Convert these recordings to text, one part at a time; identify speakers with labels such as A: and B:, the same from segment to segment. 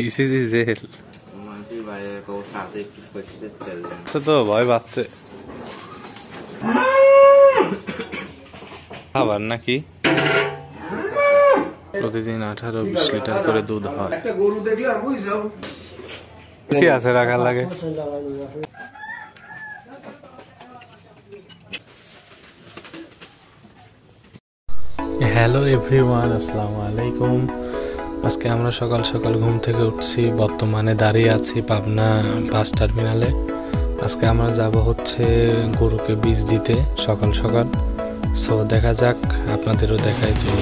A: ECG jail তো ভয় পাচ্ছে খাবার নাকি প্রতিদিন 18-20 লিটার করে দুধ হয়। একটা গরু দেখলাম বুঝছো কি আছে রাখার লাগে। হ্যালো এভরিওয়ান, আসসালামু আলাইকুম। আজকে আমরা সকাল সকাল ঘুম থেকে উঠছি, বর্তমানে দাঁড়িয়ে আছি পাবনা বাস টার্মিনালে। আজকে আমরা যাব হচ্ছে গরুকে বীজ দিতে সকাল সকাল। সো দেখা যাক, আপনাদেরও দেখাই যে।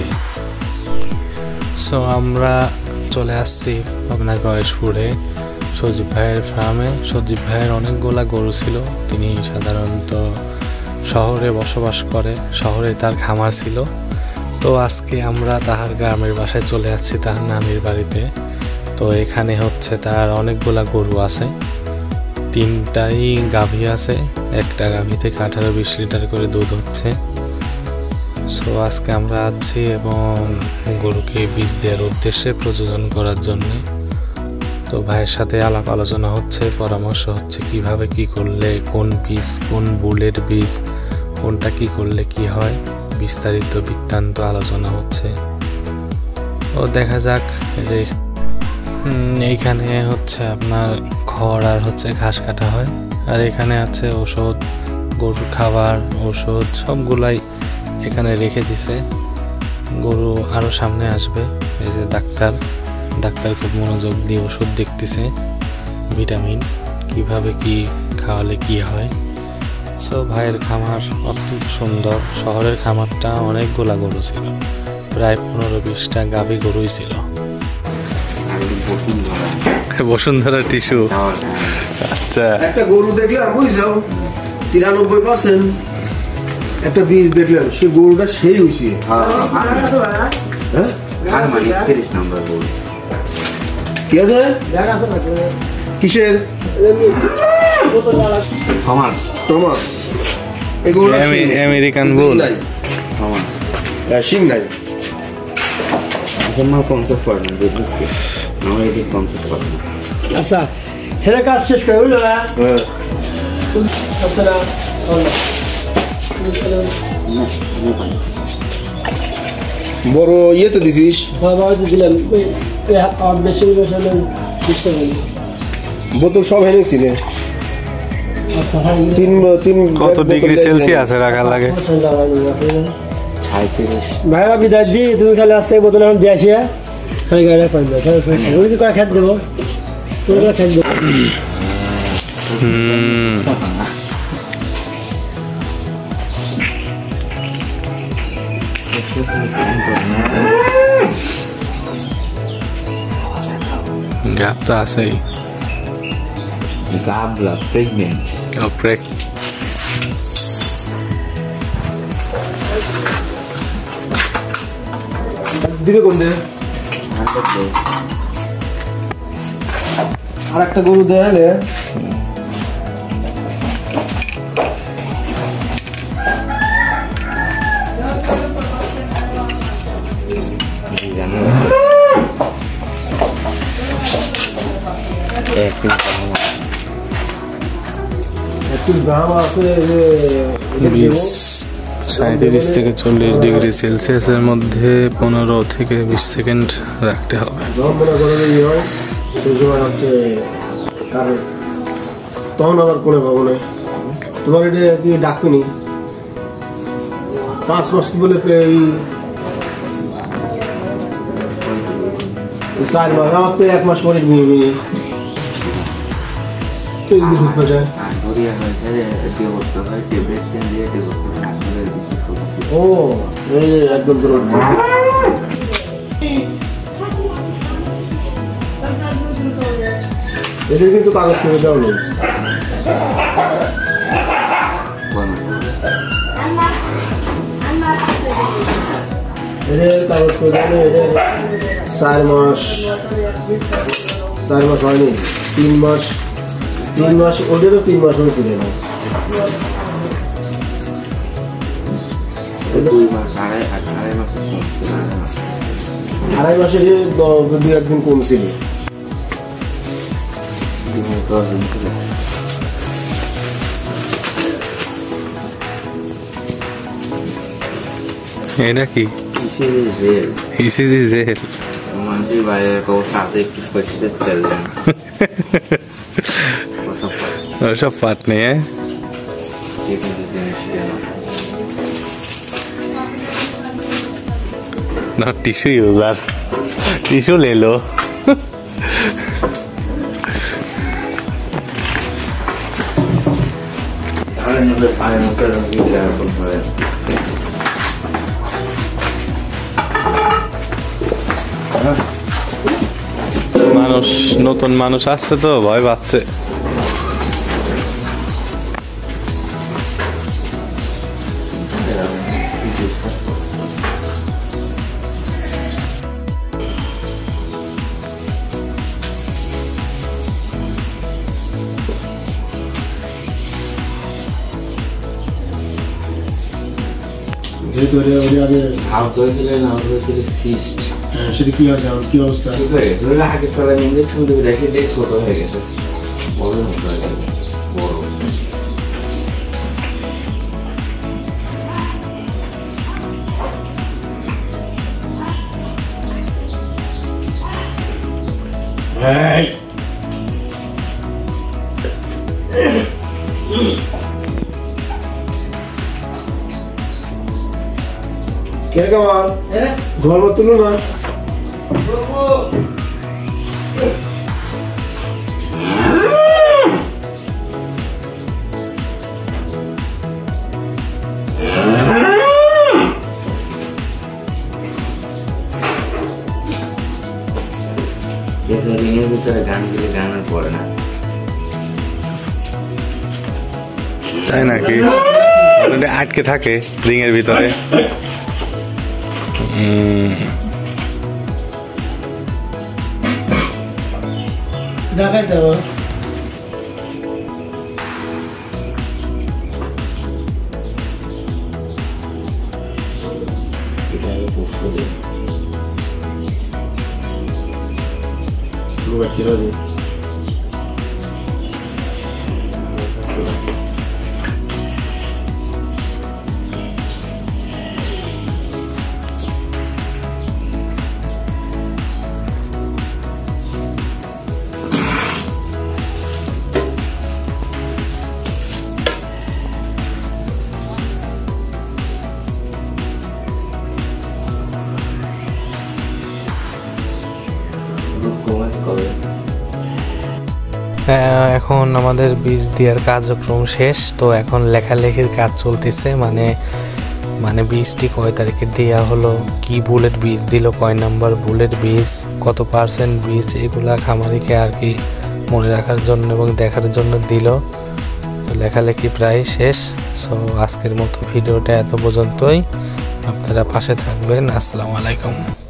A: সো আমরা চলে আসছি পাবনার গয়েশপুরে সজীব ভাইয়ের ফার্মে। সজীব ভাইয়ের অনেকগুলা গরু ছিল, তিনি সাধারণত শহরে বসবাস করে, শহরে তার খামার ছিল। তো আজকে আমরা তাহার গ্রামের বাসায় চলে আসছি, তার নানির বাড়িতে। তো এখানে হচ্ছে তার অনেকগুলা গরু আছে, 3টাই গাভী আছে, একটা গাভী থেকে 18-20 লিটার করে দুধ হচ্ছে। সো আজকে আমরা আছি এবং গরুকে বীজ দেওয়ার উদ্দেশ্যে প্রযোজন করার জন্যে। তো ভাইয়ের সাথে আলাপ আলোচনা হচ্ছে, পরামর্শ হচ্ছে কিভাবে কি করলে, কোন বীজ, কোন বুলের বীজ, কোনটা কি করলে কি হয়, বিস্তারিত বৃত্তান্ত আলোচনা হচ্ছে। ও দেখা যাক। যে এইখানে হচ্ছে আপনার খড় আর হচ্ছে ঘাস কাটা হয়, আর এখানে আছে ওষুধ, গরুর খাবার, ওষুধ সবগুলাই এখানে রেখে দিছে। গরু আরও সামনে আসবে। এই যে ডাক্তার খুব মনোযোগ দিয়ে ওষুধ দেখতেছে, ভিটামিন কিভাবে কি খাওয়ালে কি হয়। সো ভাইয়ের খামার অত্যন্ত সুন্দর। শহরের খামারটা অনেকগুলা গরু ছিল, প্রায় 15-20টা গাভী গরুই ছিল। বসুন্ধরা টিস্যু। আচ্ছা,
B: একটা গরু দেখলাম বুঝছো 93% একটা বীজ দেখলাম, সে গরুটা সেই হইছে। কিসের টমাস?
A: আমেরিকান বুল
B: শিং নাই।
C: আচ্ছা, ছেলে কাজ শেষ করে বুঝলো না।
B: বড় ইয়েতে দিছিস?
C: দিলাম বেশি
B: বোতল সব এনেছিলে।
A: কত ডিগ্রি সেলসিয়াস রাখার লাগে?
C: ভাইরা বিদায় দি, তুমি খালি আসতে বোতল এখন দিয়ে আসিয়া খালি গাড়ি পাইবে, কয় খেত দেবো, খেত দেবো।
A: গ্যাপ তো আছেই।
D: Gabla, pregnant.
A: Oh,
B: দিবে কোনটা? আর একটা গরু দেয়ালে আছে
A: 37 থেকে 40 ডিগ্রি সেলসিয়াসের মধ্যে 15 থেকে 20 সেকেন্ড রাখতে হবে।
B: তখন আবার কোনো ভবনে তোমার এটা কি ডাকবেনি 5 মাস কি বলে 4 মাস, আমার তো 1 মাস পরে নিয়ে ও একদম এটা কিন্তু কাগজ করে দেওয়া নেই। কাগজ করে দেওয়া নেই। 4 মাস হয়নি, 3 মাস ওদেরও 3 মাস হয়েছিল না।
D: 2 মাস, আড়াই মাসের
B: 2-1 দিন কমছিল।
A: এটা কি ইসিজি জেল
D: মানুষের বাইরে সাথে একটু পরিষ্কার তেল দেন
A: সব পাট নেই ना टिश्यू यूजर टिश्यू ले लो মানুষ নতুন মানুষ আসছে তো ভয় পাচ্ছে
C: সেটা কি আছে কি অবস্থা
D: আগে সবাই ইঞ্জেকশন দেবে দেখে দেখ ছোট হয়ে গেছে বড় মতো হয়ে গেছে বড়
B: কে কামাল ঘর তুলো না
D: রিংয়ের ভিতরে গান গেলে গান আর পড়ে না
A: তাই নাকি আটকে থাকে রিং এর ভিতরে
C: ঢাকায় যাবো
A: এখন আমাদের বীজ দেওয়ার কার্যক্রম শেষ তো এখন লেখালেখির কাজ চলতেছে মানে বীজটি কয় তারিখে দেওয়া হলো কি বুলেট বীজ দিল কয় নাম্বার বুলেট বীজ কত পার্সেন্ট বীজ এগুলা খামারিকে আর কি মনে রাখার জন্য এবং দেখার জন্য দিল তো লেখালেখি প্রায় শেষ সো আজকের মতো ভিডিওটা এত পর্যন্তই আপনারা পাশে থাকবেন আসসালামু আলাইকুম।